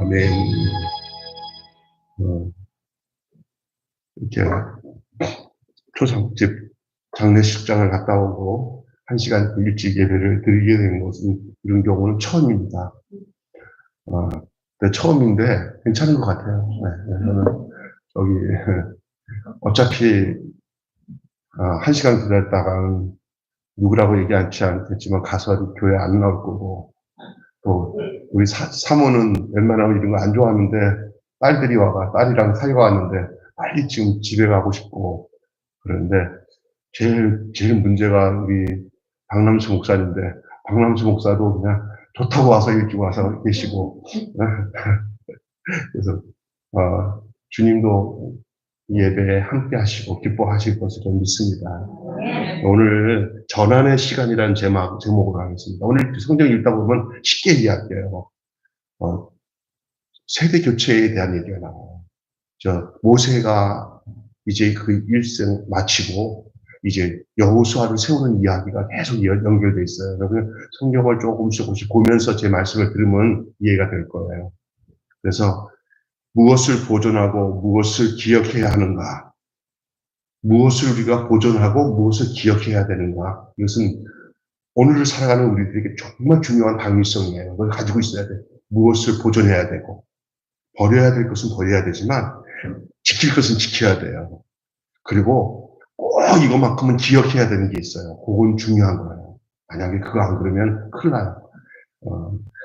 아멘. 이렇게 초상집 장례식장을 갔다 오고 1시간 일찍 예배를 드리게 된 것은 이런 경우는 처음입니다. 처음인데 괜찮은 것 같아요. 저는 어차피 1시간 기다렸다가 누구라고 얘기하지 않겠지만 가서 교회 안 나올 거고, 또 우리 사모는 웬만하면 이런 거 안 좋아하는데 딸이랑 사이가 왔는데 빨리 지금 집에 가고 싶고 그런데 제일 문제가 우리 박남수 목사인데, 박남수 목사도 그냥 좋다고 와서 일찍 와서 계시고 그래서 주님도 예배에 함께 하시고 기뻐하실 것으로 믿습니다. 오늘 전환의 시간이라는 제목으로 하겠습니다. 오늘 성경 읽다 보면 쉽게 이해할게요. 세대 교체에 대한 얘기가 나와요. 모세가 이제 그 일생 마치고 이제 여호수아를 세우는 이야기가 계속 연결돼 있어요. 그래서 성경을 조금씩 보면서 제 말씀을 들으면 이해가 될 거예요. 그래서 무엇을 보존하고 무엇을 기억해야 하는가? 무엇을 우리가 보존하고 무엇을 기억해야 되는가? 이것은 오늘을 살아가는 우리들에게 정말 중요한 당위성이에요. 그걸 가지고 있어야 돼. 무엇을 보존해야 되고 버려야 될 것은 버려야 되지만 지킬 것은 지켜야 돼요. 그리고 꼭 이것만큼은 기억해야 되는 게 있어요. 그건 중요한 거예요. 만약에 그거 안 그러면 큰일 나요.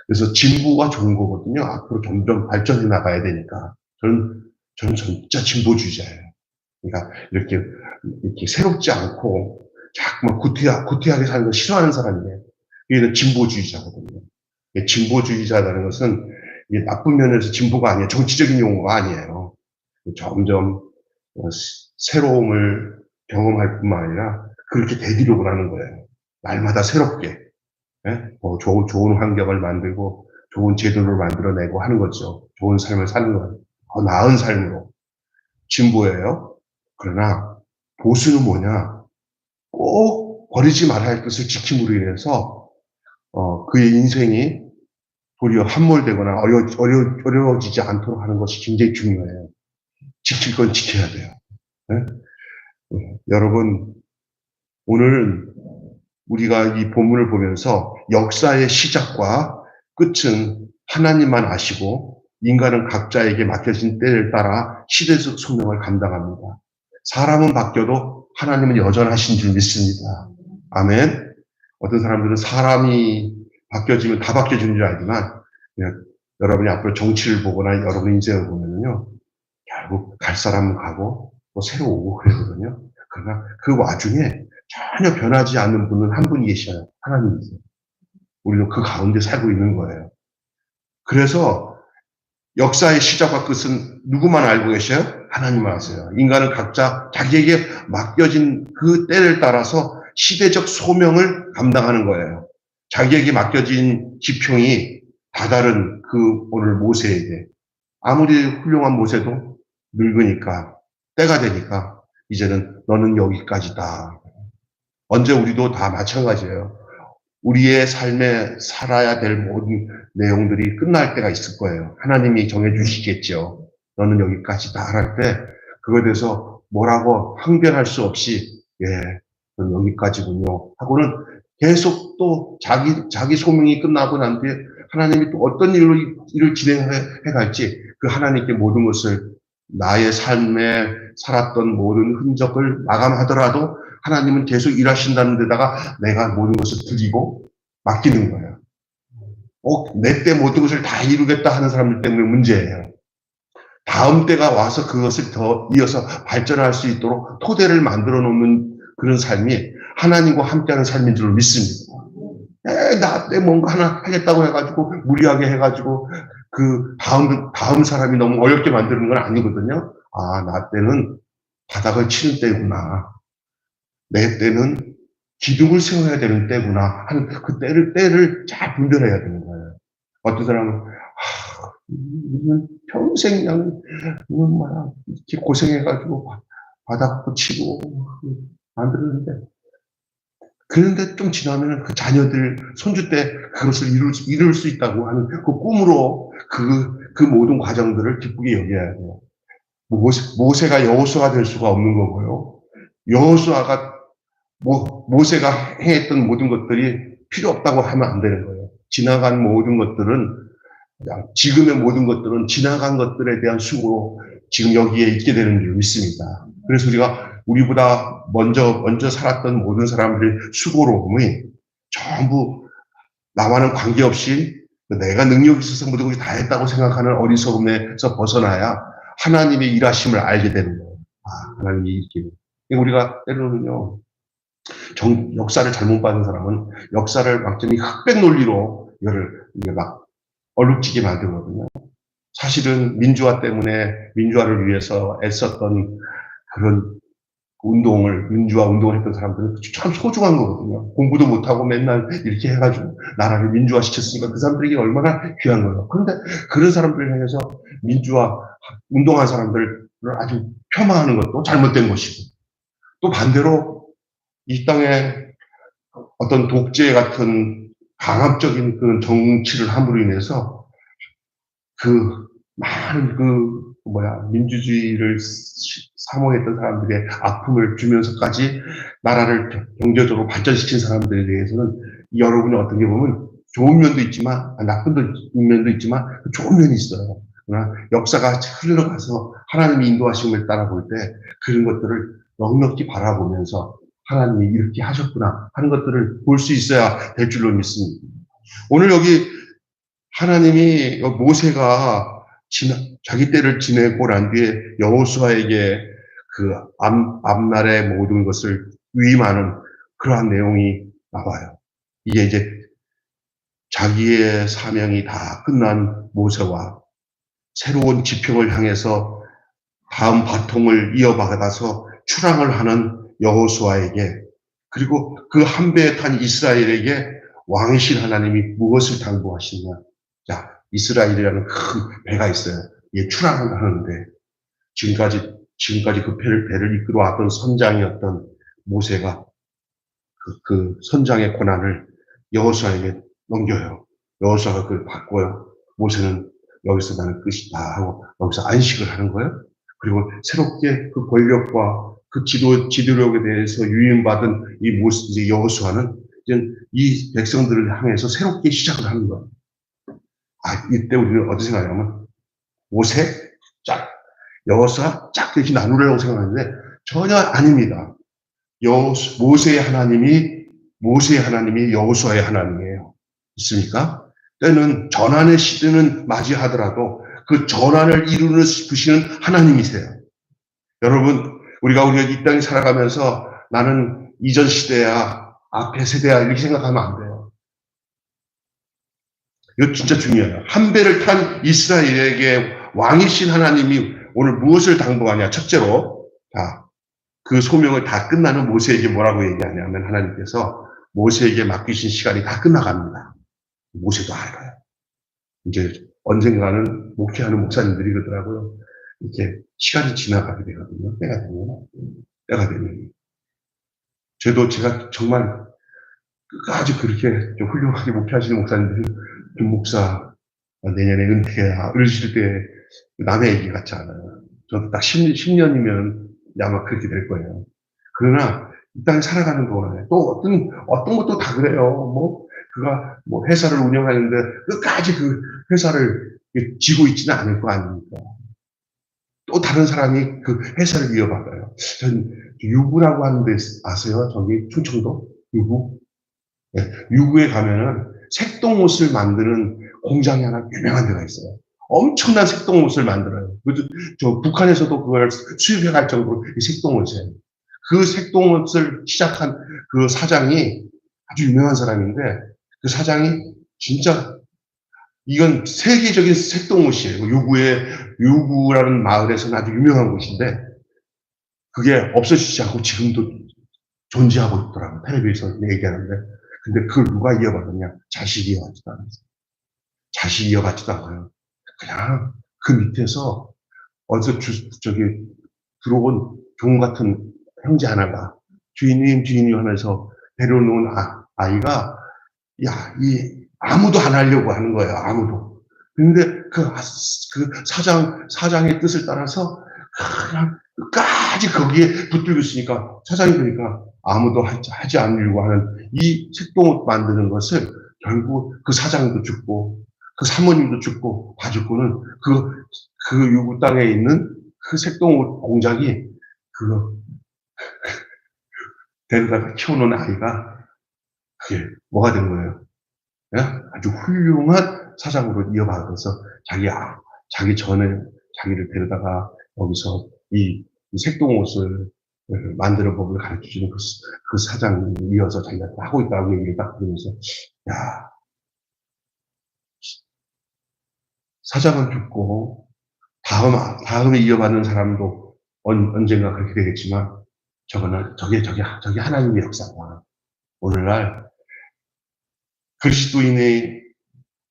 그래서 진보가 좋은 거거든요. 앞으로 점점 발전해 나가야 되니까. 저는 진짜 진보주의자예요. 그러니까 이렇게 새롭지 않고 자꾸만 구태하게 사는 걸 싫어하는 사람이에요. 이게 진보주의자거든요. 진보주의자라는 것은 이게 나쁜 면에서 진보가 아니에요. 정치적인 용어가 아니에요. 점점 새로움을 경험할 뿐만 아니라 그렇게 되기로 하는 거예요. 날마다 새롭게. 좋은 환경을 만들고 좋은 제도를 만들어내고 하는 거죠. 좋은 삶을 사는 거예요. 더 나은 삶으로. 진보예요. 그러나 보수는 뭐냐? 꼭 버리지 말아야 할 것을 지킴으로 인해서 그의 인생이 도리어 함몰되거나 어려워지지 않도록 하는 것이 굉장히 중요해요. 지킬 건 지켜야 돼요. 여러분, 오늘 우리가 이 본문을 보면서 역사의 시작과 끝은 하나님만 아시고 인간은 각자에게 맡겨진 때를 따라 시대적 소명을 감당합니다. 사람은 바뀌어도 하나님은 여전하신 줄 믿습니다. 아멘. 어떤 사람들은 사람이 바뀌어지면 다 바뀌어지는 줄 알지만 여러분이 앞으로 정치를 보거나 여러분의 인생을 보면요, 결국 갈 사람은 가고 또 새로 오고 그러거든요. 그러나 그 와중에 전혀 변하지 않는 분은 한 분이 계셔요. 하나님이세요. 우리도 그 가운데 살고 있는 거예요. 그래서 역사의 시작과 끝은 누구만 알고 계셔요? 하나님만 아세요. 인간은 각자 자기에게 맡겨진 그 때를 따라서 시대적 소명을 감당하는 거예요. 자기에게 맡겨진 지평이 다다른 오늘 모세에게, 아무리 훌륭한 모세도 늙으니까, 때가 되니까 이제는 너는 여기까지다. 언제 우리도 다 마찬가지예요. 우리의 삶에 살아야 될 모든 내용들이 끝날 때가 있을 거예요. 하나님이 정해주시겠죠. 너는 여기까지다 할 때 그거에 대해서 뭐라고 항변할 수 없이 너는 여기까지군요 하고는 계속 또 자기 소명이 끝나고 난 뒤에 하나님이 또 어떤 일을 진행해 갈지 그 하나님께 모든 것을 나의 삶에 살았던 모든 흔적을 마감하더라도 하나님은 계속 일하신다는 데다가 내가 모든 것을 드리고 맡기는 거예요. 내 때 모든 것을 다 이루겠다 하는 사람들 때문에 문제예요. 다음 때가 와서 그것을 더 이어서 발전할 수 있도록 토대를 만들어 놓는 그런 삶이 하나님과 함께하는 삶인 줄 믿습니다. 나 때 뭔가 하나 하겠다고 해가지고 무리하게 해가지고 그 다음 사람이 너무 어렵게 만드는 건 아니거든요. 나 때는 바닥을 치는 때구나. 내 때는 기둥을 세워야 되는 때구나 하는 그 때를 잘 분별해야 되는 거예요. 어떤 사람은 평생 그냥 이렇게 고생해가지고 바닥도 치고 만드는데, 그런데 좀 지나면 그 자녀들 손주 때 그것을 이룰 수 있다고 하는 그 꿈으로 그 그 모든 과정들을 기쁘게 여겨야 돼요. 모세가 여호수아가 될 수가 없는 거고요. 여호수아가 모세가 행했던 모든 것들이 필요 없다고 하면 안 되는 거예요. 지나간 모든 것들은, 지금의 모든 것들은 지나간 것들에 대한 수고로 지금 여기에 있게 되는 줄 믿습니다. 그래서 우리보다 먼저 살았던 모든 사람들의 수고로움이 전부 나와는 관계없이 내가 능력이 있어서 모든 것이 다 했다고 생각하는 어리석음에서 벗어나야 하나님의 일하심을 알게 되는 거예요. 하나님이 이렇게. 우리가 때로는요, 역사를 잘못 받은 사람은 역사를 완전히 흑백 논리로 이게 막 얼룩지게 만들거든요. 사실은 민주화를 위해서 애썼던 그런 민주화 운동을 했던 사람들은 참 소중한 거거든요. 공부도 못하고 맨날 이렇게 해가지고 나라를 민주화 시켰으니까 그 사람들에게 얼마나 귀한 거예요. 그런데 그런 사람들을 향해서 민주화 운동한 사람들을 아주 폄하하는 것도 잘못된 것이고, 또 반대로 이 땅에 어떤 독재 같은 강압적인 그런 정치를 함으로 인해서 많은 민주주의를 사모했던 사람들의 아픔을 주면서까지 나라를 경제적으로 발전시킨 사람들에 대해서는 여러분이 어떻게 보면 좋은 면도 있지만, 나쁜 면도 있지만 좋은 면이 있어요. 그러나 역사가 흘러가서 하나님이 인도하심을 따라볼 때 그런 것들을 넉넉히 바라보면서 하나님이 이렇게 하셨구나 하는 것들을 볼 수 있어야 될 줄로 믿습니다. 오늘 여기 하나님이 모세가 자기 때를 지내고 난 뒤에 여호수아에게 그 앞날의 모든 것을 위임하는 그러한 내용이 나와요. 이게 이제 자기의 사명이 다 끝난 모세와 새로운 지평을 향해서 다음 바통을 이어받아서 출항을 하는 여호수아에게, 그리고 그 한 배에 탄 이스라엘에게 왕이신 하나님이 무엇을 당부하시느냐. 자, 이스라엘이라는 큰 배가 있어요. 이게 출항을 하는데 지금까지 그 배를 이끌어 왔던 선장이었던 모세가 그 선장의 권한을 여호수아에게 넘겨요. 여호수아가 그걸 바꿔요. 모세는 여기서 나는 끝이다 하고 여기서 안식을 하는 거예요. 그리고 새롭게 그 권력과 그 지도력에 대해서 유임받은 이제 여호수아는 이제 이 백성들을 향해서 새롭게 시작을 하는 거예요. 이때 우리는 어떻게 생각하냐면 모세 짝, 여호수아 짝 이렇게 나누려고 생각하는데 전혀 아닙니다. 모세의 하나님이 여호수아의 하나님이에요. 있습니까? 때는 전환의 시대는 맞이하더라도 그 전환을 이루시는 하나님이세요. 여러분, 우리가 이 땅에 살아가면서 나는 이전 시대야, 앞의 세대야 이렇게 생각하면 안 돼요. 이거 진짜 중요해요. 한 배를 탄 이스라엘에게 왕이신 하나님이 오늘 무엇을 당부하냐. 첫째로 그 소명을 다 끝나는 모세에게 뭐라고 얘기하냐면 하나님께서 모세에게 맡기신 시간이 다 끝나갑니다. 모세도 알아요. 이제 언젠가는 목회하는 목사님들이 그러더라고요. 이렇게 시간이 지나가게 되거든요. 때가 되면. 제가 정말 끝까지 그렇게 좀 훌륭하게 목회하시는 목사님들이 김 목사 내년에 은퇴야 이러실 때 남의 얘기 같지 않아요. 저도 딱 10년이면 아마 그렇게 될 거예요. 그러나 이 땅에 살아가는 동안에 또 어떤 것도 다 그래요. 그가 회사를 운영하는데 끝까지 그 회사를 지고 있지는 않을 거 아닙니까? 또 다른 사람이 그 회사를 이어받아요. 전 유구라고 하는데 아세요? 저기 충청도 유구. 네, 유구에 가면은 색동옷을 만드는 공장이 하나 유명한 데가 있어요. 엄청난 색동옷을 만들어요. 저 북한에서도 그걸 수입해 갈 정도로 색동옷이에요. 그 색동옷을 시작한 그 사장이 아주 유명한 사람인데 그 사장이 진짜 이건 세계적인 색동옷이에요. 유구라는 마을에서는 아주 유명한 곳인데 그게 없어지지 않고 지금도 존재하고 있더라고요. 텔레비에서 얘기하는데. 근데 그걸 누가 이어받았냐? 자식이 이어받지도 않았어요. 자식이 이어받지도 않아요. 그냥 그 밑에서 어디서 들어온 종 같은 형제 하나가 주인님 하면서 데려놓은 아이가 아무도 안 하려고 하는 거예요. 아무도. 근데 그 사장의 뜻을 따라서 그냥 끝까지 거기에 붙들고 있으니까 사장이 그러니까 아무도 하지 않으려고 하는 이 색동옷 만드는 것을 결국 그 사장도 죽고 그 사모님도 죽고 다 죽고는 그 유구 땅에 있는 그 색동옷 공장이 그거 데려다가 키워놓은 아이가 그게 뭐가 된 거예요? 예? 아주 훌륭한 사장으로 이어받아서 자기 전에 자기를 데려다가 여기서 이 색동옷을 만드는 법을 가르쳐주는 그 사장이 이어서 자기가 하고 있다고 얘기를 딱 들으면서, 야, 사장은 죽고, 다음에 이어받는 사람도 언젠가 그렇게 되겠지만, 저게 하나님의 역사다. 오늘날 그리스도인의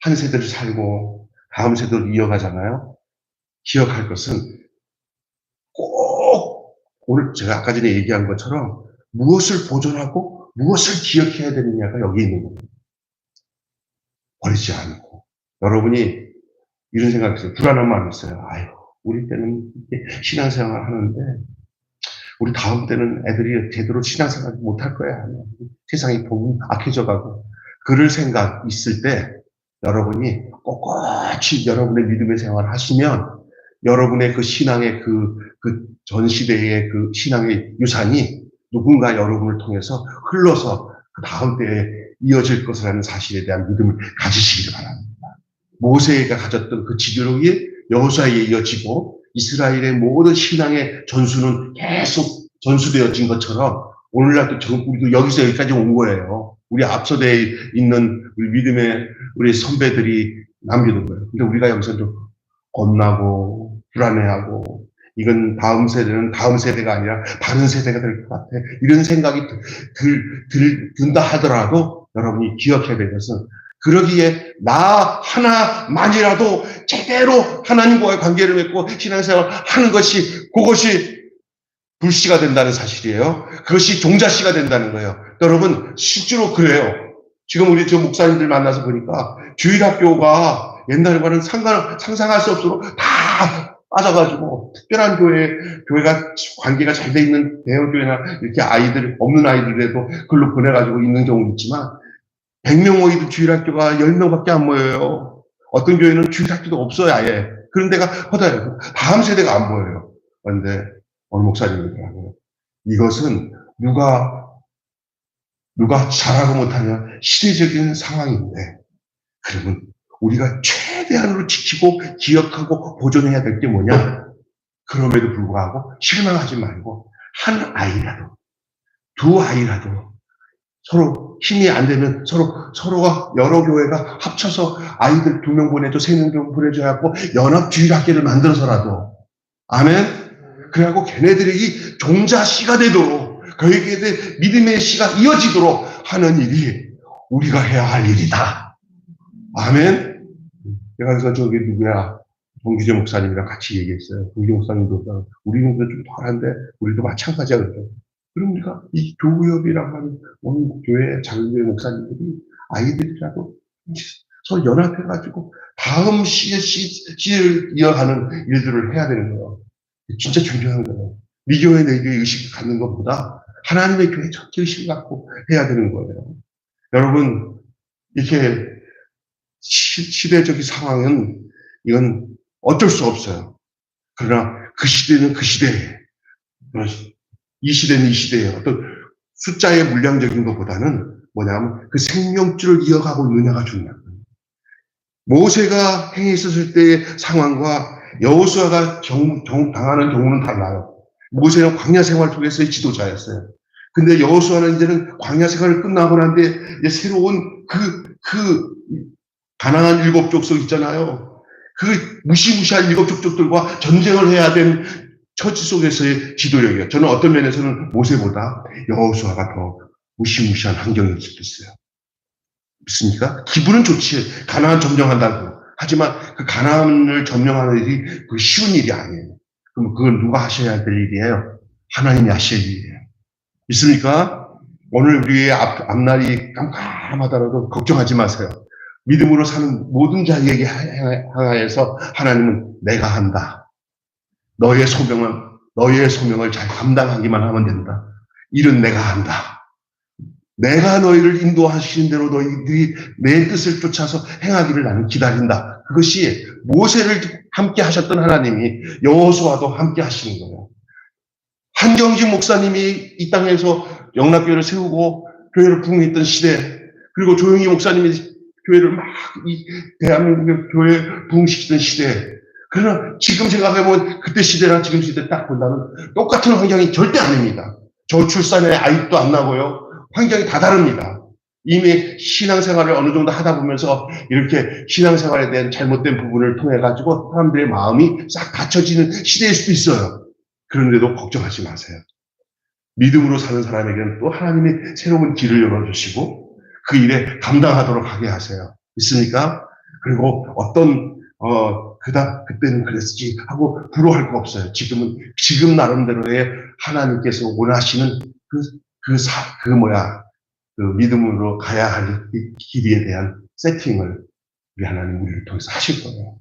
한 세대를 살고 다음 세대를 이어가잖아요. 기억할 것은 꼭 오늘 제가 아까 전에 얘기한 것처럼 무엇을 보존하고 무엇을 기억해야 되느냐가 여기 있는 겁니다. 버리지 않고. 여러분이 이런 생각했어요. 불안한 마음이 있어요. 아유, 우리 때는 신앙생활 하는데 우리 다음 때는 애들이 제대로 신앙생활 못할 거야. 세상이 보면 악해져 가고. 그럴 생각 있을 때 여러분이 꼿꼿이 여러분의 믿음의 생활을 하시면 여러분의 그 신앙의 그 전시대의 그 신앙의 유산이 누군가 여러분을 통해서 흘러서 그 다음 때에 이어질 것이라는 사실에 대한 믿음을 가지시기를 바랍니다. 모세가 가졌던 그 지도력이 여호수아에 이어지고 이스라엘의 모든 신앙의 전수는 계속 전수되어진 것처럼 오늘날도 우리도 여기서 여기까지 온 거예요. 우리 앞서대에 있는 우리 믿음의 우리 선배들이 남겨둔 거예요. 근데 우리가 여기서 좀 겁나고 불안해하고 이건 다음 세대는 다음 세대가 아니라 다른 세대가 될 것 같아. 이런 생각이 든다 하더라도 여러분이 기억해야 될 것은 그러기에 나 하나만이라도 제대로 하나님과의 관계를 맺고 신앙생활을 하는 것이 그것이 불씨가 된다는 사실이에요. 그것이 종자씨가 된다는 거예요. 여러분 실제로 그래요. 지금 우리 저 목사님들 만나서 보니까 주일학교가 옛날과는 상상할 수 없도록 다 빠져가지고 특별한 교회가 관계가 잘 돼 있는 대형교회나 이렇게 없는 아이들에도 글로 보내가지고 있는 경우도 있지만 100명 모이던 주일학교가 10명밖에 안 모여요. 어떤 교회는 주일학교도 없어요, 아예. 그런 데가 허다해요. 다음 세대가 안 보여요. 그런데 오늘 목사님이더라고요. 이것은 누가 잘하고 못하냐 시대적인 상황인데 그러면 우리가 최대한으로 지키고 기억하고 보존해야 될 게 뭐냐? 그럼에도 불구하고 실망하지 말고 한 아이라도 두 아이라도 서로 힘이 안 되면 서로가 여러 교회가 합쳐서 아이들 2명 보내줘 3명 보내줘야 하고 연합 주일학교를 만들어서라도 아멘. 그래갖고 걔네들이 종자 씨가 되도록 그에게 믿음의 씨가 이어지도록 하는 일이 우리가 해야 할 일이다. 아멘. 내가 그래서 저기 누구야 동규재 목사님이랑 같이 얘기했어요. 동규재 목사님도 우리는 좀 덜한데 우리도 마찬가지야 그랬죠. 그럼 우리가 이 교구협이라고 하는 오늘 교회 작은 교회 목사님들이 아이들이라도 서로 연합해가지고 다음 씨를 이어가는 일들을 해야 되는 거예요. 진짜 중요한 거예요. 네 교회 내 교회 의식을 갖는 것보다 하나님의 교회 전체 의식을 갖고 해야 되는 거예요. 여러분 이렇게 시대적인 상황은 이건 어쩔 수 없어요. 그러나 그 시대는 그 시대예요. 이 시대는 이 시대예요. 어떤 숫자의 물량적인 것보다는 뭐냐면 그 생명줄을 이어가고 있느냐가 중요한 거예요. 모세가 행했었을 때의 상황과 여호수아가 당하는 경우는 달라요. 모세는 광야 생활 속에서의 지도자였어요. 근데 여호수아는 이제는 광야 생활을 끝나고 난 뒤에 새로운 그 가나안 7 족속 있잖아요. 그 무시무시한 7 족속들과 전쟁을 해야 된 처지 속에서의 지도력이에요. 저는 어떤 면에서는 모세보다 여호수아가 더 무시무시한 환경일 수도 있어요. 믿습니까? 기분은 좋지. 가나안 점령한다고. 하지만 그 가나안을 점령하는 일이 그 쉬운 일이 아니에요. 그럼 그건 누가 하셔야 될 일이에요? 하나님이 하셔야 될 일이에요. 믿습니까? 오늘 우리의 앞날이 깜깜하더라도 걱정하지 마세요. 믿음으로 사는 모든 자에게 향하여서 하나님은 내가 한다. 너의 소명을 잘 감당하기만 하면 된다. 일은 내가 한다. 내가 너희를 인도하시는 대로 너희들이 내 뜻을 쫓아서 행하기를 나는 기다린다. 그것이 모세를 함께 하셨던 하나님이 여호수아도 함께 하시는 거예요. 한경직 목사님이 이 땅에서 영락교회를 세우고 교회를 부흥했던 시대, 그리고 조영희 목사님이 교회를 막 이 대한민국 교회 부흥시키던 시대. 그러나 지금 생각해보면 그때 시대랑 지금 시대 딱 본다면 똑같은 환경이 절대 아닙니다. 저출산에 아이도 안 나고요. 환경이 다 다릅니다. 이미 신앙생활을 어느 정도 하다 보면서 이렇게 신앙생활에 대한 잘못된 부분을 통해 가지고 사람들의 마음이 싹 닫혀지는 시대일 수도 있어요. 그런데도 걱정하지 마세요. 믿음으로 사는 사람에게는 또 하나님이 새로운 길을 열어주시고 그 일에 감당하도록 하게 하세요. 있습니까? 그리고 그때는 그랬지 하고 부러워할 거 없어요. 지금 나름대로의 하나님께서 원하시는 그 믿음으로 가야 할 길에 대한 세팅을 우리 하나님 우리를 통해서 하실 거예요.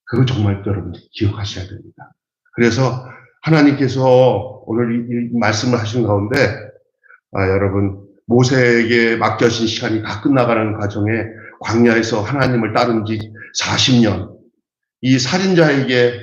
그거 정말 여러분 기억하셔야 됩니다. 그래서 하나님께서 오늘 이 말씀을 하신 가운데, 여러분, 모세에게 맡겨진 시간이 다 끝나가는 과정에 광야에서 하나님을 따른 지 40년, 이 살인자에게,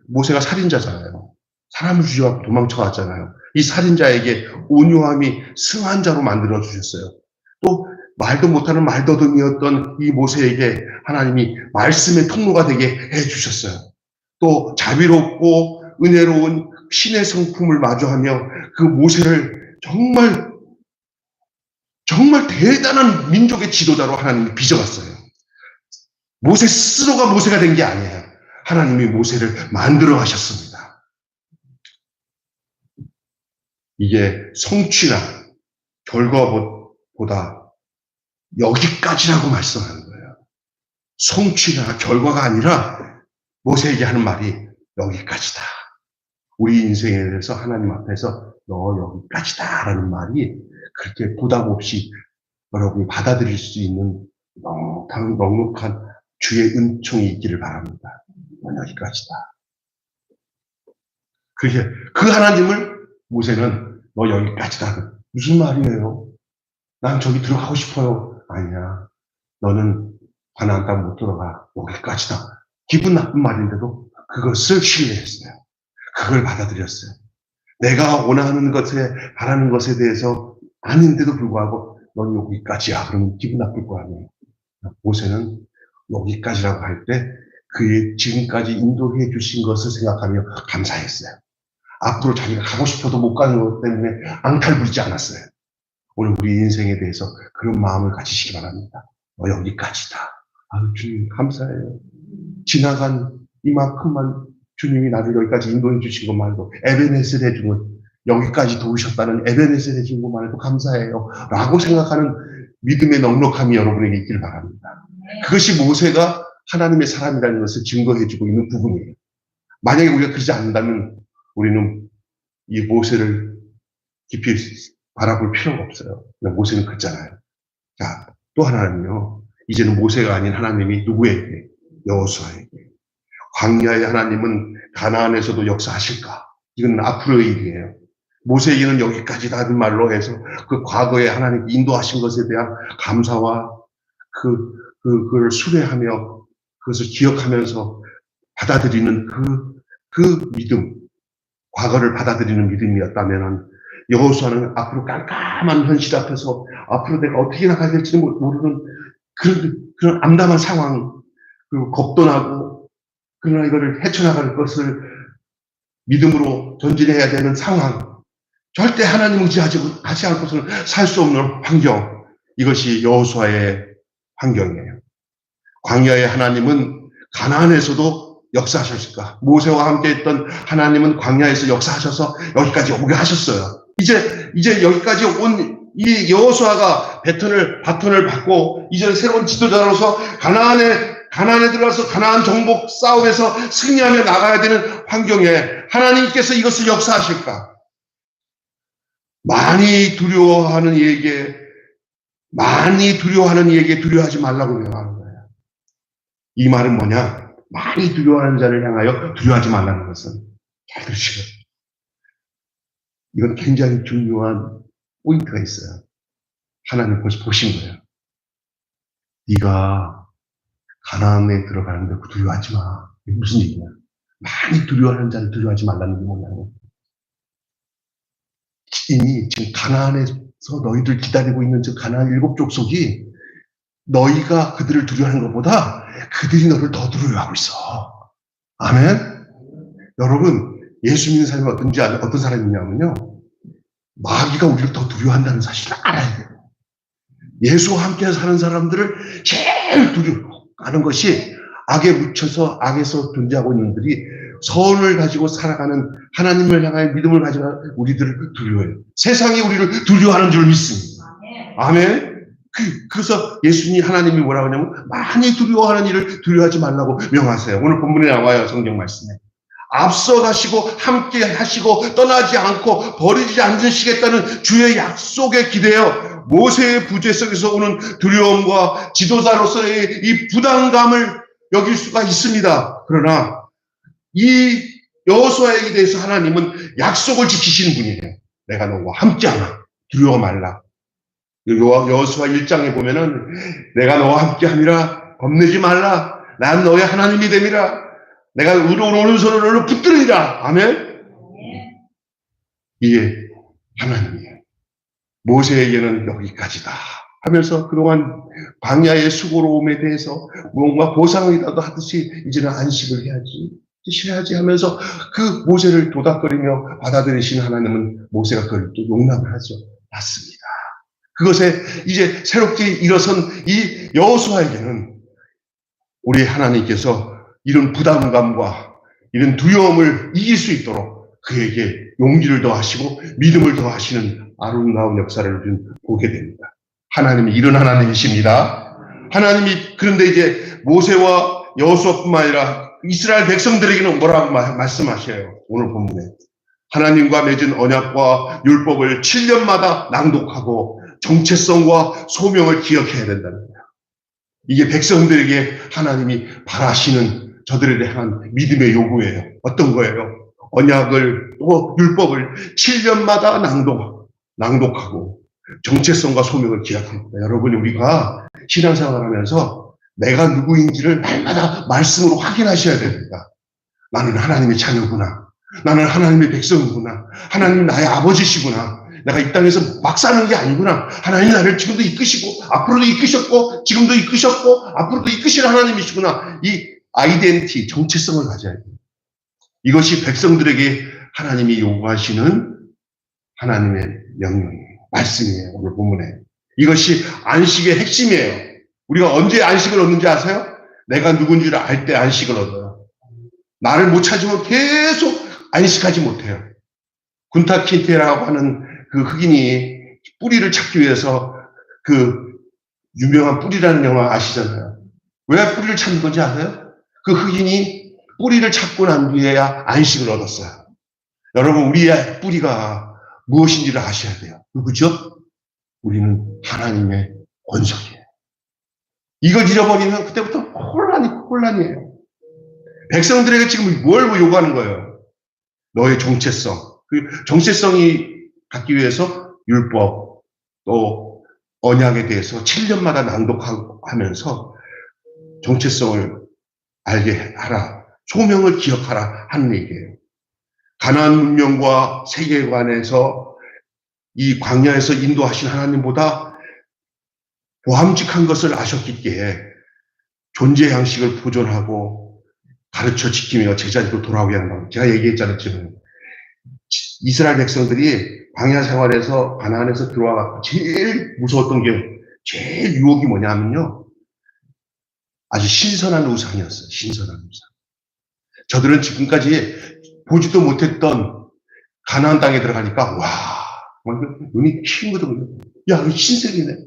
모세가 살인자잖아요. 사람을 죽여갖고 도망쳐갔잖아요. 이 살인자에게 온유함이 승한 자로 만들어주셨어요. 또 말도 못하는 말더듬이었던 이 모세에게 하나님이 말씀의 통로가 되게 해주셨어요. 또 자비롭고 은혜로운 신의 성품을 마주하며 그 모세를 정말 대단한 민족의 지도자로 하나님이 빚어갔어요. 모세 스스로가 모세가 된 게 아니에요. 하나님이 모세를 만들어 가셨습니다. 이게 성취나 결과보다 여기까지라고 말씀하는 거예요. 성취나 결과가 아니라 모세에게 하는 말이 여기까지다. 우리 인생에 대해서 하나님 앞에서 너 여기까지다 라는 말이 그렇게 부담 없이 여러분이 받아들일 수 있는 넉넉한 주의 은총이 있기를 바랍니다. 너 여기까지다. 그 하나님을 모세는 너 여기까지다. 무슨 말이에요? 난 저기 들어가고 싶어요. 아니야. 너는 가나안 땅 못 들어가. 여기까지다. 기분 나쁜 말인데도 그것을 신뢰했어요. 그걸 받아들였어요. 내가 원하는 것에, 바라는 것에 대해서 아닌데도 불구하고 넌 여기까지야. 그러면 기분 나쁠 거 아니에요. 모세는 여기까지라고 할 때 그의 지금까지 인도해 주신 것을 생각하며 감사했어요. 앞으로 자기가 가고 싶어도 못 가는 것 때문에 앙탈 부리지 않았어요. 오늘 우리 인생에 대해서 그런 마음을 가지시기 바랍니다. 여기까지다. 주님 감사해요. 지나간 이만큼만 주님이 나를 여기까지 인도해 주신 것 말고 에베네셀 해준 것, 여기까지 도우셨다는 에베네셀 해준 것 말고 감사해요. 라고 생각하는 믿음의 넉넉함이 여러분에게 있길 바랍니다. 그것이 모세가 하나님의 사람이라는 것을 증거해 주고 있는 부분이에요. 만약에 우리가 그러지 않는다면 우리는 이 모세를 깊이 바라볼 필요가 없어요. 모세는 그랬잖아요. 자, 또 하나는요. 이제는 모세가 아닌 하나님이 누구에게? 여호수아에게. 광야의 하나님은 가나안에서도 역사하실까? 이건 앞으로의 일이에요. 모세에게는 여기까지다는 말로 해서 그 과거에 하나님 인도하신 것에 대한 감사와 그걸 수레하며 그것을 기억하면서 받아들이는 그 믿음, 과거를 받아들이는 믿음이었다면은 여호수아는 앞으로 깜깜한 현실 앞에서 앞으로 내가 어떻게 나가야 될지 모르는 그런 암담한 상황, 그리고 겁도 나고 그러나 이거를 헤쳐나갈 것을 믿음으로 전진해야 되는 상황, 절대 하나님 의지하지 않고서는 살 수 없는 환경, 이것이 여호수아의 환경이에요. 광야의 하나님은 가나안에서도 역사하셨을까? 모세와 함께 했던 하나님은 광야에서 역사하셔서 여기까지 오게 하셨어요. 이제 여기까지 온 이 여호수아가 바톤을 받고 이제 새로운 지도자로서 가나안에 들어가서 가나안 정복 싸움에서 승리하며 나가야 되는 환경에 하나님께서 이것을 역사하실까? 많이 두려워하는 이에게 많이 두려워하는 이에게 두려워하지 말라고 명하는 거예요. 이 말은 뭐냐? 많이 두려워하는 자를 향하여 두려워하지 말라는 것은, 잘 들으시고, 이건 굉장히 중요한 포인트가 있어요. 하나님 벌써 보신 거예요. 네가 가나안에 들어가는데 두려워하지 마. 이게 무슨 얘기냐? 많이 두려워하는 자를 두려워하지 말라는 게 뭐냐고. 이미 지금 가나안에서 너희들 기다리고 있는 저 가나안 7 족속이 너희가 그들을 두려워하는 것보다 그들이 너를 더 두려워하고 있어. 아멘? 여러분, 예수 믿는 사람이 어떤 사람이냐면요, 마귀가 우리를 더 두려워한다는 사실을 알아야 돼요. 예수와 함께 사는 사람들을 제일 두려워하는 것이 악에 묻혀서 악에서 존재하고 있는 분들이 선을 가지고 살아가는 하나님을 향하여 믿음을 가지고 우리들을 두려워해요. 세상이 우리를 두려워하는 줄 믿습니다. 아멘. 그래서 예수님 하나님이 뭐라고 하냐면 많이 두려워하는 일을 두려워하지 말라고 명하세요. 오늘 본문에 나와요. 성경 말씀에. 앞서 가시고 함께 하시고 떠나지 않고 버리지 않으시겠다는 주의 약속에 기대어 모세의 부재 속에서 오는 두려움과 지도자로서의 이 부담감을 여길 수가 있습니다. 그러나 이 여호수아에 대해서 하나님은 약속을 지키시는 분이에요. 내가 너와 함께하나 두려워 말라. 여호수아 1장에 보면은 내가 너와 함께함이라 겁내지 말라. 난 너의 하나님이 됨이라. 내가 오른손으로 너를 붙들으리라. 아멘. 이게 하나님이에요. 모세에게는 여기까지다 하면서 그동안 광야의 수고로움에 대해서 뭔가 보상이라도 하듯이 이제는 안식을 해야지, 쉬어야지 하면서 그 모세를 도닥거리며 받아들이신 하나님은 모세가 그걸 또 용납을 하죠. 맞습니다. 그것에 이제 새롭게 일어선 이 여호수아에게는 우리 하나님께서 이런 부담감과 이런 두려움을 이길 수 있도록 그에게 용기를 더하시고 믿음을 더하시는 아름다운 역사를 보게 됩니다. 하나님이 이런 하나님이십니다. 하나님이 그런데 이제 모세와 여호수아뿐만 아니라 이스라엘 백성들에게는 뭐라고 말씀하셔요? 오늘 본문에 하나님과 맺은 언약과 율법을 7년마다 낭독하고 정체성과 소명을 기억해야 된다는 거예요. 이게 백성들에게 하나님이 바라시는 저들에 대한 믿음의 요구예요. 어떤 거예요? 언약을 또 율법을 7년마다 낭독하고 정체성과 소명을 기억합니다. 여러분, 우리가 신앙생활을 하면서 내가 누구인지를 날마다 말씀으로 확인하셔야 됩니다. 나는 하나님의 자녀구나. 나는 하나님의 백성이구나. 하나님 나의 아버지시구나. 내가 이 땅에서 막 사는 게 아니구나. 하나님 나를 지금도 이끄시고 앞으로도 이끄셨고 지금도 이끄셨고 앞으로도 이끄실 하나님이시구나. 이 아이덴티티, 정체성을 가져야 돼요. 이것이 백성들에게 하나님이 요구하시는 하나님의 명령이에요. 말씀이에요. 오늘 본문에. 이것이 안식의 핵심이에요. 우리가 언제 안식을 얻는지 아세요? 내가 누군지를 알 때 안식을 얻어요. 나를 못 찾으면 계속 안식하지 못해요. 군타 킨테라고 하는 그 흑인이 뿌리를 찾기 위해서 그 유명한 뿌리라는 영화 아시잖아요. 왜 뿌리를 찾는 건지 아세요? 그 흑인이 뿌리를 찾고 난 뒤에야 안식을 얻었어요. 여러분, 우리의 뿌리가 무엇인지를 아셔야 돼요. 누구죠? 우리는 하나님의 권속이에요. 이걸 잃어버리면 그때부터 혼란이에요. 백성들에게 지금 뭘 요구하는 거예요? 너의 정체성. 그 정체성이 갖기 위해서 율법, 또 언약에 대해서 7년마다 낭독하면서 정체성을 알게 하라. 소명을 기억하라 하는 얘기예요. 가나안 문명과 세계관에서 이 광야에서 인도하신 하나님보다 보함직한 것을 아셨기에 존재 양식을 보존하고 가르쳐 지키며 제자리로 돌아오게 하는 겁니다. 제가 얘기했잖아요. 지금 이스라엘 백성들이 광야 생활에서 가나안에서 들어와서 제일 무서웠던 게 제일 유혹이 뭐냐면요. 아주 신선한 우상이었어요. 신선한 우상. 저들은 지금까지 보지도 못했던 가나안 땅에 들어가니까 와, 눈이 휜거든요. 야, 이거 신세계네.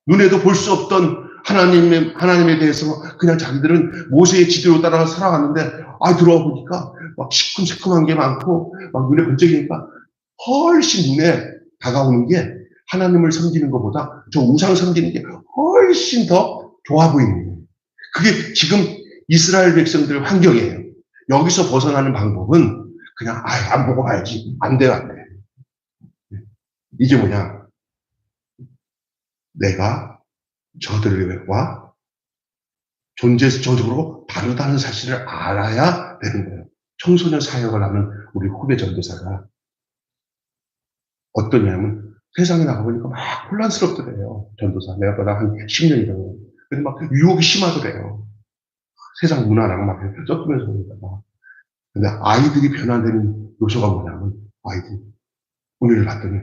눈에도 볼 수 없던 하나님에 대해서 그냥 자기들은 모세의 지도로 따라 살아갔는데, 들어와 보니까 막 시큼시큼한 게 많고, 막 눈에 번쩍이니까 훨씬 눈에 다가오는 게 하나님을 섬기는 것보다 저 우상 섬기는 게 훨씬 더 좋아 보이는 거예요. 그게 지금 이스라엘 백성들 환경이에요. 여기서 벗어나는 방법은 그냥 안 보고 봐야지. 안 돼요, 안 돼. 이게 뭐냐? 내가 저들과 존재적으로 다르다는 사실을 알아야 되는 거예요. 청소년 사역을 하는 우리 후배 전도사가 어떠냐면 세상에 나가보니까 막 혼란스럽더래요. 전도사. 내가 보다 한 10년이라고. 근데 막 유혹이 심하더래요. 세상 문화랑 막 섞으면서 보니까. 근데 아이들이 변화되는 요소가 뭐냐면 아이들이 오늘 봤더니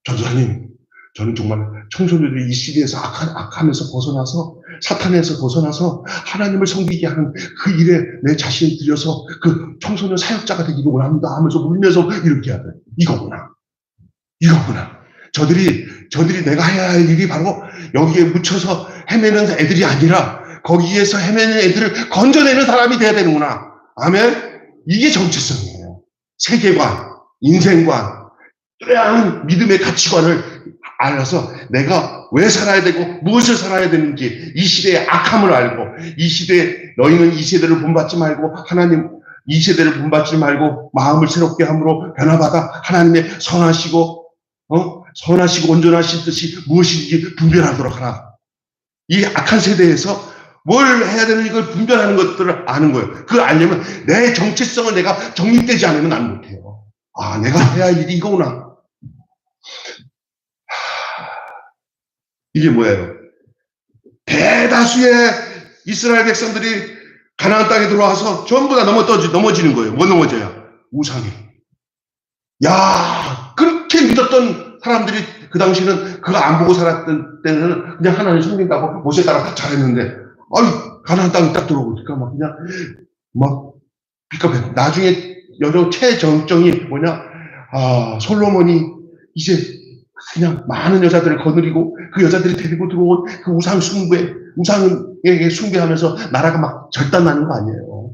전도사님 저는 정말 청소년들이 이 시대에서 악하면서 벗어나서 사탄에서 벗어나서 하나님을 섬기게 하는 그 일에 내 자신을 들여서 그 청소년 사역자가 되기를 원합니다 하면서 울면서 이렇게 하더래요. 이거구나. 저들이 내가 해야 할 일이 바로 여기에 묻혀서 헤매는 애들이 아니라 거기에서 헤매는 애들을 건져내는 사람이 돼야 되는구나. 아멘. 이게 정체성이에요. 세계관, 인생관, 뚜렷한 믿음의 가치관을 알아서 내가 왜 살아야 되고 무엇을 살아야 되는지 이 시대의 악함을 알고 이 시대에 너희는 이 세대를 본받지 말고 하나님 이 세대를 본받지 말고 마음을 새롭게 함으로 변화받아 하나님의 선하시고 온전하신 뜻이 무엇인지 분별하도록 하라. 이 악한 세대에서 뭘 해야 되는 걸 분별하는 것들을 아는 거예요. 그걸 알려면 내 정체성을 내가 정립되지 않으면 안 못해요. 아, 내가 해야 할 일이 이거구나. 이게 뭐예요? 대다수의 이스라엘 백성들이 가나안 땅에 들어와서 전부 다 넘어지는 거예요. 뭐 넘어져요? 우상에. 야, 그렇게 믿었던 사람들이 그 당시는 그거 안 보고 살았던 때는 그냥 하나님 섬긴다고 모세 따라 잘했는데, 가나안 땅에 딱 들어오니까 막 그냥 막 비겁해. 나중에 여러 최정정이 뭐냐? 솔로몬이 이제 그냥 많은 여자들을 거느리고 그 여자들이 데리고 들어온 그 우상에게 숭배하면서 나라가 막 절단나는 거 아니에요.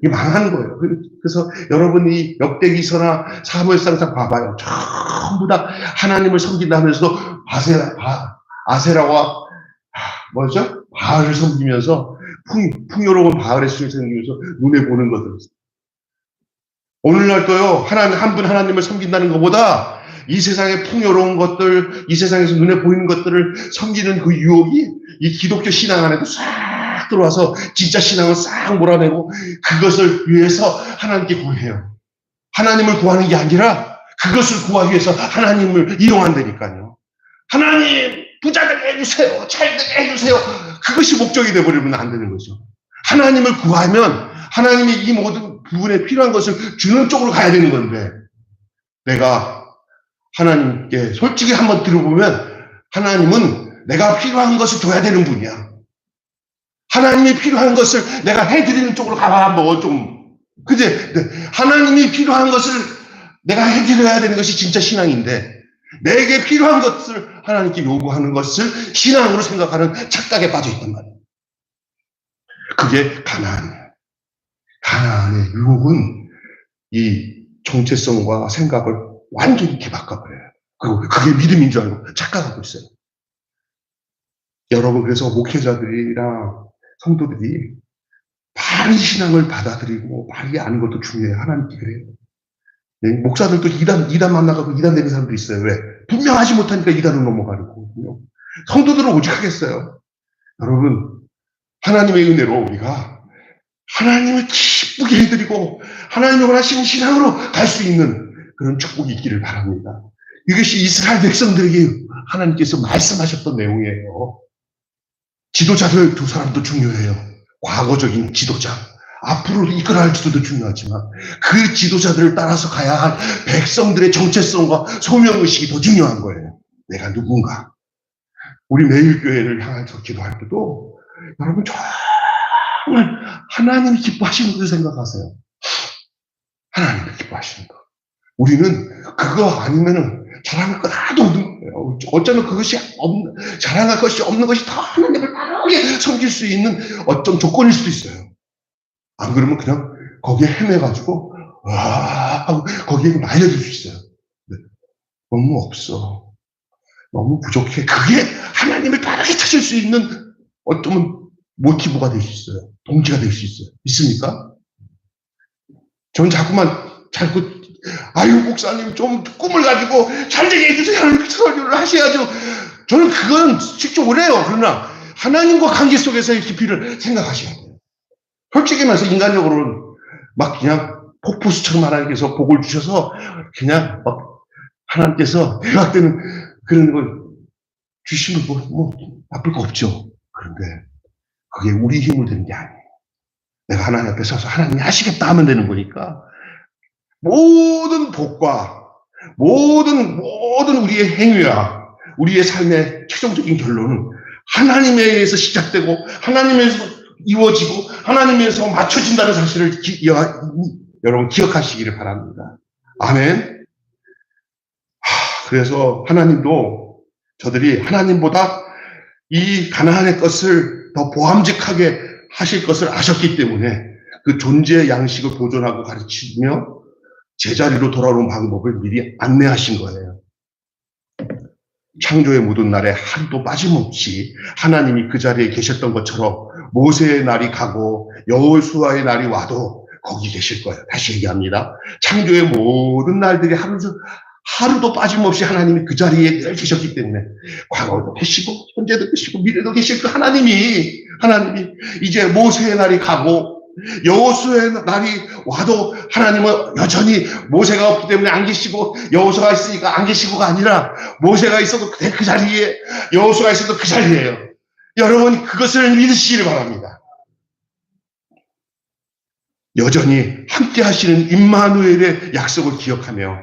이게 망하는 거예요. 그래서 여러분이 역대기서나 사무엘상상 봐봐요. 전부 다 하나님을 섬긴다면서도 아세라와 뭐죠? 바알을 섬기면서 풍요로운 바알의 신을 섬기면서 눈에 보는 것들. 오늘날도요. 한 분 하나님을 섬긴다는 것보다 이 세상의 풍요로운 것들, 이 세상에서 눈에 보이는 것들을 섬기는 그 유혹이 이 기독교 신앙 안에도 싹 들어와서 진짜 신앙을 싹 몰아내고 그것을 위해서 하나님께 구해요. 하나님을 구하는 게 아니라 그것을 구하기 위해서 하나님을 이용한다니까요. 하나님 부자 되게 해주세요. 잘 되게 해주세요. 그것이 목적이 되어버리면 안 되는 거죠. 하나님을 구하면 하나님이 이 모든 부분에 필요한 것을 주는 쪽으로 가야 되는 건데 내가 하나님께 솔직히 한번 들어보면 하나님은 내가 필요한 것을 줘야 되는 분이야. 하나님이 필요한 것을 내가 해드리는 쪽으로 가봐 뭐 좀. 그제 하나님이 필요한 것을 내가 해드려야 되는 것이 진짜 신앙인데 내게 필요한 것을 하나님께 요구하는 것을 신앙으로 생각하는 착각에 빠져 있단 말이에요. 그게 가나안이에요. 가나안의 유혹은 이 정체성과 생각을 완전히 이렇게 바꿔버려요. 그리고 그게 믿음인 줄 알고 착각하고 있어요. 여러분, 그래서 목회자들이랑 성도들이 바른 신앙을 받아들이고 바르게 아는 것도 중요해요. 하나님께 그래요. 네, 목사들도 이단 만나가고 이단 되는 사람도 있어요. 왜? 분명하지 못하니까 이단으로 넘어가는 거거든요. 성도들은 오직 하겠어요. 여러분, 하나님의 은혜로 우리가 하나님을 기쁘게 해드리고 하나님이 원하시는 신앙으로 갈 수 있는 그런 축복이 있기를 바랍니다. 이것이 이스라엘 백성들에게 하나님께서 말씀하셨던 내용이에요. 지도자들 두 사람도 중요해요. 과거적인 지도자, 앞으로 이끌어야 할 지도도 중요하지만 그 지도자들을 따라서 가야 할 백성들의 정체성과 소명의식이 더 중요한 거예요. 내가 누군가. 우리 매일교회를 향해서 기도할 때도 여러분 정말 하나님이 기뻐하시는 것을 생각하세요. 하나님이 기뻐하시는 것. 우리는 그거 아니면은 자랑할 거 하나도 없는 거예요. 어쩌면 그것이 자랑할 것이 없는 것이 더 하나님을 바르게 섬길 수 있는 어떤 조건일 수도 있어요. 안 그러면 그냥 거기에 헤매가지고 하고 거기에 말려줄 수 있어요. 네. 너무 없어. 너무 부족해. 그게 하나님을 바르게 찾을 수 있는 어쩌면 모티브가 될 수 있어요. 동기가 될 수 있어요. 있습니까? 저는 자꾸 아유 목사님 좀 꿈을 가지고 잘 되게 해주세요. 하나님 설교를 하셔야죠. 저는 그건 직접을 해요. 그러나 하나님과 관계 속에서의 깊이를 생각하셔야 돼요. 솔직히 말해서 인간적으로는 막 그냥 폭포수처럼 하나님께서 복을 주셔서 그냥 막 하나님께서 대각되는 그런 걸 주시면 뭐 나쁠 거 없죠. 그런데 그게 우리 힘으로 되는 게 아니에요. 내가 하나님 앞에 서서 하나님이 하시겠다 하면 되는 거니까 모든 복과 모든 우리의 행위와 우리의 삶의 최종적인 결론은 하나님에 의해서 시작되고 하나님에서 이루어지고 하나님에서 맞춰진다는 사실을 여러분 기억하시기를 바랍니다. 아멘. 그래서 하나님도 저들이 하나님보다 이 가나안의 것을 더 보암직하게 하실 것을 아셨기 때문에 그 존재의 양식을 보존하고 가르치며 제자리로 돌아오는 방법을 미리 안내하신 거예요. 창조의 모든 날에 하루도 빠짐없이 하나님이 그 자리에 계셨던 것처럼 모세의 날이 가고 여호수아의 날이 와도 거기 계실 거예요. 다시 얘기합니다. 창조의 모든 날들이 하루도 빠짐없이 하나님이 그 자리에 늘 계셨기 때문에 과거도 계시고 현재도 계시고 미래도 계실 그 하나님이 이제 모세의 날이 가고 여호수아의 날이 와도 하나님은 여전히 모세가 없기 때문에 안 계시고 여호수아가 있으니까 안 계시고가 아니라 모세가 있어도 그 자리에 여호수아가 있어도 그 자리에요. 여러분 그것을 믿으시기를 바랍니다. 여전히 함께 하시는 임마누엘의 약속을 기억하며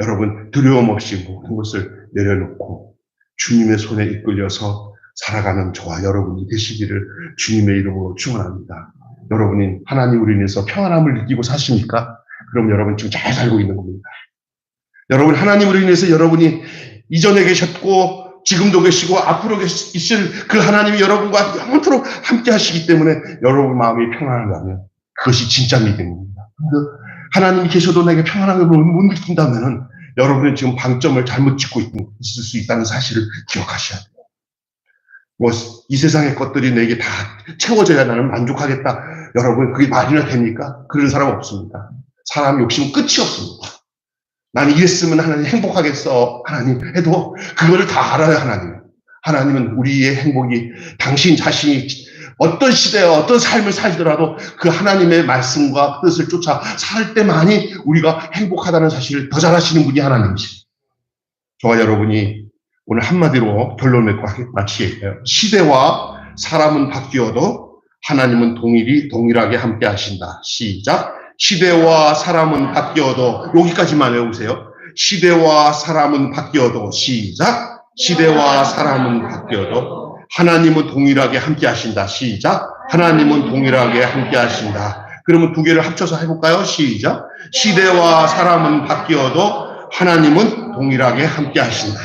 여러분 두려움 없이 모든 것을 내려놓고 주님의 손에 이끌려서 살아가는 저와 여러분이 되시기를 주님의 이름으로 축원합니다. 여러분이 하나님으로 인해서 평안함을 느끼고 사십니까? 그럼 여러분 지금 잘 살고 있는 겁니다. 여러분 하나님으로 인해서 여러분이 이전에 계셨고 지금도 계시고 앞으로 있을 그 하나님이 여러분과 영원토록 함께 하시기 때문에 여러분 마음이 평안하다면 그것이 진짜 믿음입니다. 하나님이 계셔도 내게 평안함을 못 느낀다면 여러분은 지금 방점을 잘못 찍고 있을 수 있다는 사실을 기억하셔야 돼요. 이 세상의 것들이 내게 다 채워져야 나는 만족하겠다. 여러분 그게 말이나 됩니까? 그런 사람 없습니다. 사람 욕심은 끝이 없습니다. 나는 이랬으면 하나님 행복하겠어. 하나님 해도 그거를 다 알아요. 하나님은 우리의 행복이 당신 자신이 어떤 시대와 어떤 삶을 살더라도 그 하나님의 말씀과 뜻을 쫓아 살 때만이 우리가 행복하다는 사실을 더 잘 아시는 분이 하나님이십니다. 저와 여러분이 오늘 한마디로 결론을 맺고 마치겠어요. 시대와 사람은 바뀌어도 하나님은 동일하게 함께 하신다. 시작. 시대와 사람은 바뀌어도 여기까지만 외우세요. 시대와 사람은 바뀌어도 시작. 시대와 사람은 바뀌어도 하나님은 동일하게 함께 하신다. 시작. 하나님은 동일하게 함께 하신다. 그러면 두 개를 합쳐서 해볼까요? 시작. 시대와 사람은 바뀌어도 하나님은 동일하게 함께 하신다.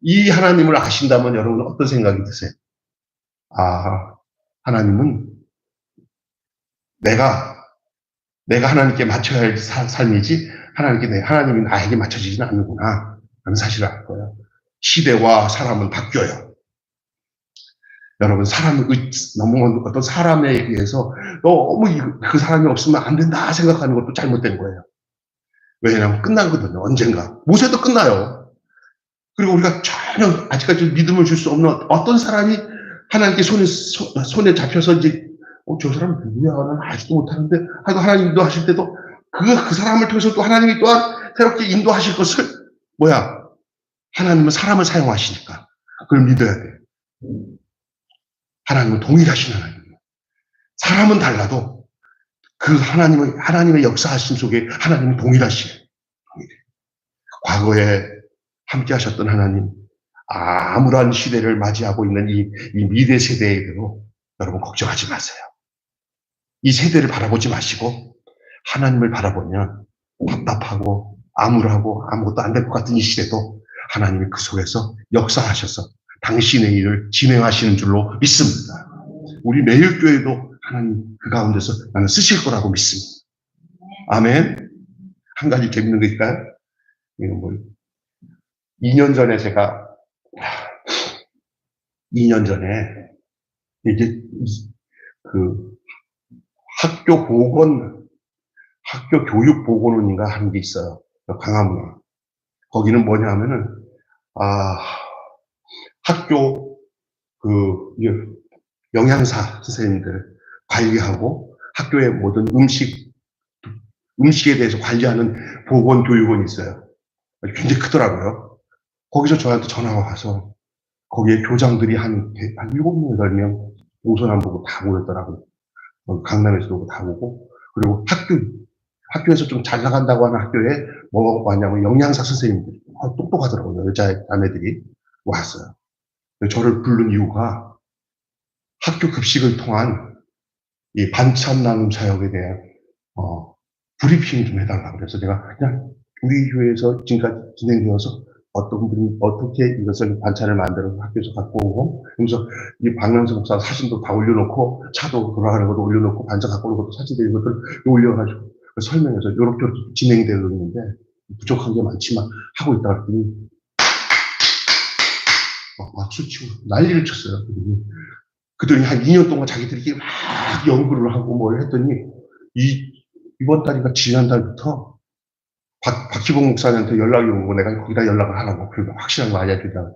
이 하나님을 아신다면 여러분 어떤 생각이 드세요? 하나님은 내가 하나님께 맞춰야 할 삶이지 하나님이 나에게 맞춰지지는 않는구나 라는 사실을 알 거예요. 시대와 사람은 바뀌어요. 여러분 너무 어떤 사람에 의해서 너무 그 사람이 없으면 안 된다 생각하는 것도 잘못된 거예요. 왜냐하면 끝나거든요. 언젠가. 모세도 끝나요. 그리고 우리가 전혀 아직까지 믿음을 줄 수 없는 어떤 사람이 하나님께 손에 잡혀서 이제 저 사람 누구야? 나는 알지도 못하는데 하여튼 하나님 인도하실 때도 그 사람을 통해서 또 하나님이 또한 새롭게 인도하실 것을 하나님은 사람을 사용하시니까 그걸 믿어야 돼요. 하나님은 동일하신 하나님이에요. 사람은 달라도 그 하나님의 역사하심 속에 하나님은 동일하시에요. 과거에 함께 하셨던 하나님, 암울한 시대를 맞이하고 있는 이 미래 세대에도 여러분 걱정하지 마세요. 이 세대를 바라보지 마시고 하나님을 바라보면 답답하고 암울하고 아무것도 안 될 것 같은 이 시대도 하나님이 그 속에서 역사하셔서 당신의 일을 진행하시는 줄로 믿습니다. 우리 매일 교회도 하나님 그 가운데서 나는 쓰실 거라고 믿습니다. 아멘. 한 가지 재밌는 거 있을까요? 이건 2년 전에 제가 2년 전에 이제 그 학교 교육 보건원인가 하는 게 있어요. 강화문에. 거기는 뭐냐 하면은, 학교 영양사 선생님들 관리하고 학교의 모든 음식에 대해서 관리하는 보건교육원이 있어요. 굉장히 크더라고요. 거기서 저한테 전화가 와서 거기에 교장들이 한 7명, 8명 동서남북으로 다 모였더라고요. 강남에서도 다 오고, 그리고 학교에서 좀 잘 나간다고 하는 학교에 뭐가 왔냐면 영양사 선생님들이 똑똑하더라고요. 여자 자매들이 왔어요. 저를 부른 이유가 학교 급식을 통한 이 반찬 나눔 사역에 대한 브리핑 좀 해달라 그래서 내가 그냥 우리 교회에서 지금까지 진행되어서 어떤 분이 어떻게 이것을 반찬을 만들어서 학교에서 갖고 오고, 그래서 이 박명수 목사 사진도 다 올려놓고, 차도 돌아가는 것도 올려놓고, 반찬 갖고 오는 것도 사진도 이런 것들 올려가지고 설명해서 이렇게 진행되고 있는데, 부족한 게 많지만 하고 있다 그랬더니 박수 치고 난리를 쳤어요. 그들이 한 2년 동안 자기들끼리 막 연구를 하고 뭘 했더니 이번 달인가 지난달부터 박희봉 목사님한테 연락이 오고 내가 거기다 연락을 하라고 그리고 확실한 거 알려주자.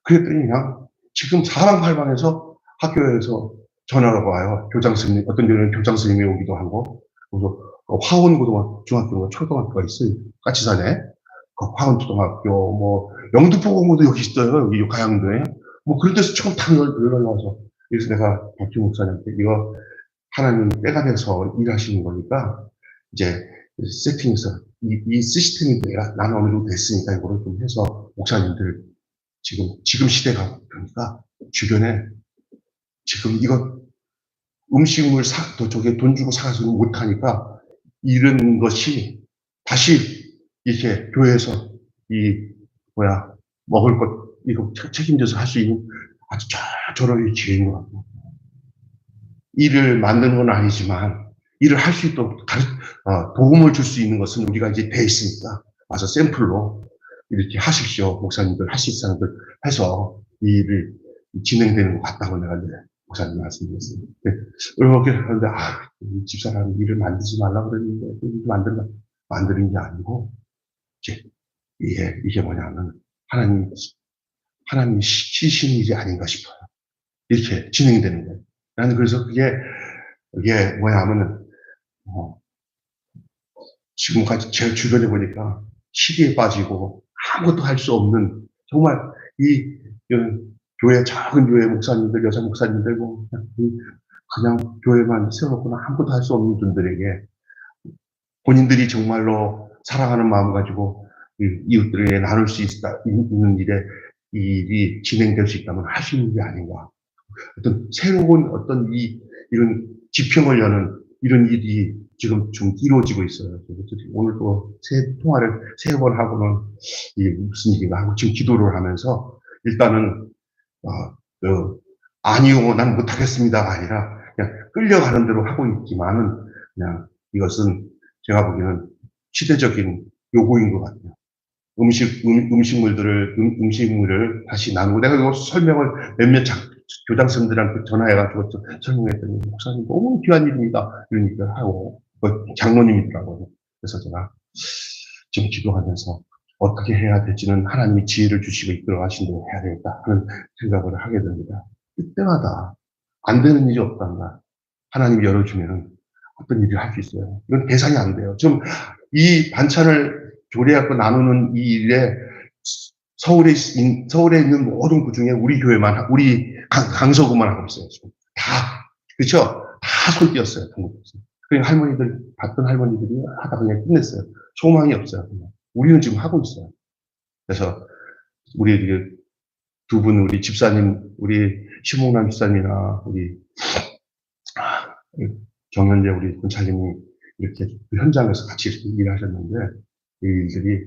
그랬더니 그냥 지금 사방팔방에서 학교에서 전화가 와요. 교장 선생님, 어떤 데는 교장 선생님이 오기도 하고, 그래서 화원고등학교, 중학교가 초등학교가 있어요. 까치산에. 화원초등학교, 뭐 영등포공고도 여기 있어요. 여기 가양도에. 뭐 그런 데서 처음 다 연락이 와서. 그래서 내가 박희봉 목사님한테 이거 하나님 때가 돼서 일하시는 거니까 이제 세팅해서 이 시스템이 내가 나는 어느 정도 됐으니까 이거를 좀 해서 목사님들 지금 시대가 그러니까 주변에 지금 이거 음식물 저게 돈 주고 사가지고 못하니까 이런 것이 다시 이렇게 교회에서 먹을 것 이거 책임져서 할 수 있는 아주 저런 기회인 것 같고, 일을 만드는 건 아니지만 일을 할 수 있도록 도움을 줄 수 있는 것은 우리가 이제 돼 있으니까 와서 샘플로 이렇게 하십시오. 목사님들 하실 사람들 해서 이 일을 진행되는 것 같다고 내가 이제 목사님 말씀드렸습니다. 이렇게 하는데 이 집사람이 일을 만들지 말라고 그랬는데 일 만드는 게 아니고 이제 이게 뭐냐면 하나님이 시키신 일이 아닌가 싶어요. 이렇게 진행이 되는 거예요. 나는 그래서 그게 뭐냐 하면은 지금까지 제 주변에 보니까 시기에 빠지고 아무것도 할 수 없는 정말 교회 작은 교회 목사님들, 여자 목사님들 그냥 교회만 세워놓고는 아무것도 할 수 없는 분들에게 본인들이 정말로 사랑하는 마음 가지고 이웃들에게 나눌 수 있는 일이 진행될 수 있다면 할 수 있는 게 아닌가. 어떤 새로운 이런 지평을 여는 이런 일이 지금 좀 이루어지고 있어요. 오늘 또 통화를 3번 하고는 이게 무슨 일인가 하고 지금 기도를 하면서 일단은 아니요, 난 못하겠습니다가 아니라 그냥 끌려가는 대로 하고 있지만은 그냥 이것은 제가 보기에는 시대적인 요구인 것 같아요. 음식물을 다시 나누고 내가 이거 설명을 몇몇 교장선생님들한테 전화해가지고 설명했더니 목사님 너무 귀한 일입니다. 이런 얘기를 하고 장로님이더라고요. 그래서 제가 지금 기도하면서 어떻게 해야 될지는 하나님이 지혜를 주시고 이끌어 가신 대로 해야 되겠다 하는 생각을 하게 됩니다. 그때마다 안 되는 일이 없단다. 하나님이 열어주면 어떤 일을 할 수 있어요. 이건 계산이 안 돼요. 지금 이 반찬을 조리하고 나누는 이 일에 서울에 있는 모든 구 중에 우리 교회만, 우리 강서구만 하고 있어요. 지금. 그쵸? 다 손 띄었어요. 그러니까 봤던 할머니들이 하다 그냥 끝냈어요. 소망이 없어요. 그냥. 우리는 지금 하고 있어요. 그래서 우리 두 분, 우리 집사님, 우리 심홍남 집사님이나 우리 정현재 우리 군차님이 이렇게 현장에서 같이 이렇게 일하셨는데 이 일들이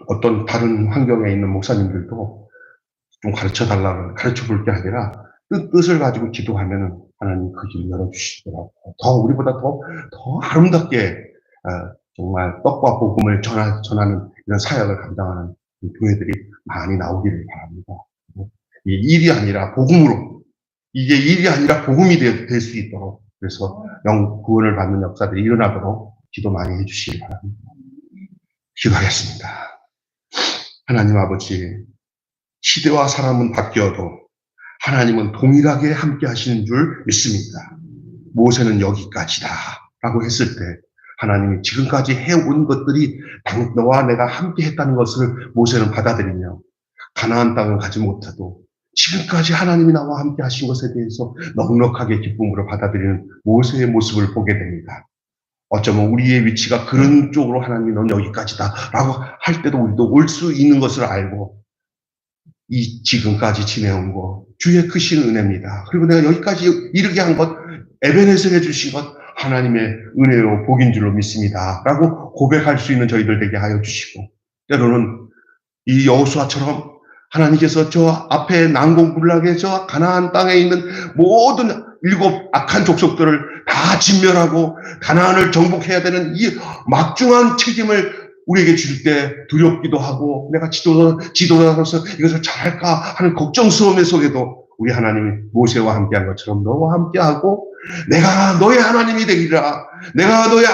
어떤 다른 환경에 있는 목사님들도 좀 가르쳐 볼 게 아니라 뜻을 가지고 기도하면은 하나님 그 길을 열어주시더라고요. 우리보다 더 아름답게 정말 떡과 복음을 전하는 이런 사역을 감당하는 교회들이 많이 나오기를 바랍니다. 이 일이 아니라 복음으로, 이게 일이 아니라 복음이 될 수 있도록, 그래서 구원을 받는 역사들이 일어나도록 기도 많이 해주시기 바랍니다. 기도하겠습니다. 하나님 아버지, 시대와 사람은 바뀌어도 하나님은 동일하게 함께 하시는 줄 믿습니다. 모세는 여기까지다 라고 했을 때 하나님이 지금까지 해온 것들이 너와 내가 함께 했다는 것을 모세는 받아들이며 가나안 땅을 가지 못해도 지금까지 하나님이 나와 함께 하신 것에 대해서 넉넉하게 기쁨으로 받아들이는 모세의 모습을 보게 됩니다. 어쩌면 우리의 위치가 그런 쪽으로 하나님이 넌 여기까지다 라고 할 때도 우리도 올 수 있는 것을 알고 이 지금까지 지내온 것 주의 크신 은혜입니다. 그리고 내가 여기까지 이르게 한 것 에베네zer 해주신 것 하나님의 은혜로 복인 줄로 믿습니다 라고 고백할 수 있는 저희들 되게 하여 주시고, 때로는 이 여호수아처럼 하나님께서 저 앞에 난공불락의 저 가나안 땅에 있는 모든 7 악한 족속들을 다 진멸하고 가나안을 정복해야 되는 이 막중한 책임을 우리에게 줄 때 두렵기도 하고 내가 지도자로서 이것을 잘할까 하는 걱정스러움 속에도 우리 하나님이 모세와 함께한 것처럼 너와 함께하고 내가 너의 하나님이 되리라, 내가 너의